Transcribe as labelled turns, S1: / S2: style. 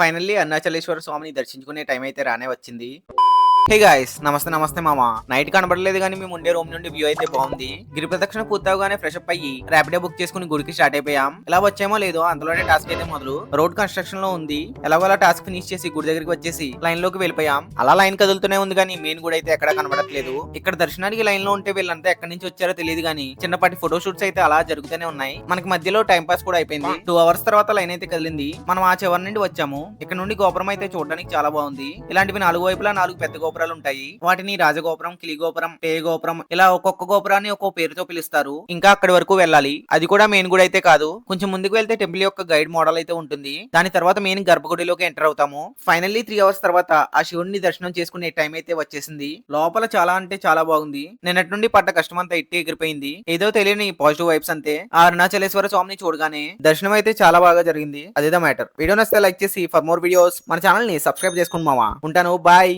S1: Finally Arunachaleswara స్వామిని దర్శించుకునే time అయితే రానే వచ్చింది. హే గాయ్స్, నమస్తే నమస్తే మామ. నైట్ కనబడలేదు కానీ మేము ఉండే రూమ్ నుండి వ్యూ అయితే బాగుంది. గిరి ప్రదక్షిణ పూర్తవగానే ఫ్రెష్ అప్ అయ్యి ర్యాపిడో బుక్ చేసుకుని గుడికి స్టార్ట్ అయిపోయాం. ఎలా వచ్చామో లేదో అంతలోనే టాస్క్ అయితే మొదలు. రోడ్ కన్స్ట్రక్షన్ లో ఉంది. ఎలాగోలా టాస్క్ ఫినిష్ చేసి గుడి దగ్గరికి వచ్చేసి లైన్ లోకి వెళ్ళిపోయాం. అలా లైన్ కదులుతూనే ఉంది కానీ మెయిన్ గుడి అయితే ఎక్కడ కనబడట్లేదు. ఇక్కడ దర్శనానికి లైన్ లో ఉంటే వీళ్ళంతా ఎక్కడి నుంచి వచ్చారో తెలియదు కానీ చిన్నపాటి ఫోటో షూట్స్ అయితే అలా జరుగుతూనే ఉన్నాయి. మనకి మధ్యలో టైం పాస్ కూడా అయిపోయింది. 2 అవర్స్ తర్వాత లైన్ అయితే కదిలింది. మనం ఆ చివరి నుండి వచ్చాము. ఇక్కడ నుండి గోపురం అయితే చూడడానికి చాలా బాగుంది. ఇలాంటివి 4 వైపులా 4 పెద్ద గోపురాలు ఉంటాయి. వాటిని రాజగోపురం, కిలిగోపురం, గోపురం ఇలా ఒక్కొక్క గోపురాన్ని ఒక్కో పేరుతో పిలుస్తారు. ఇంకా అక్కడి వరకు వెళ్ళాలి. అది కూడా మెయిన్ గుడి అయితే కాదు. కొంచెం ముందుకు వెళ్తే టెంపుల్ యొక్క గైడ్ మోడల్ అయితే ఉంటుంది. దాని తర్వాత మెయిన్ గర్భగుడిలోకి ఎంటర్ అవుతాము. ఫైనల్లీ 3 అవర్స్ తర్వాత ఆ శివుడిని దర్శనం చేసుకునే టైం అయితే వచ్చేసింది. లోపల చాలా అంటే చాలా బాగుంది. నిన్నటి నుండి పడ్డ కష్టం అంతా ఇట్టే ఎగిరిపోయింది. ఏదో తెలియని పాజిటివ్ వైబ్స్ అంతే. ఆ అరుణాచలేశ్వర స్వామిని చూడగానే దర్శనం అయితే చాలా బాగా జరిగింది. అదేదో మ్యాటర్. వీడియో నచ్చితే లైక్ చేసి ఫర్ మోర్ వీడియోస్ మన ఛానల్ ని సబ్స్క్రైబ్ చేసుకోండి మావా. ఉంటాను, బాయ్.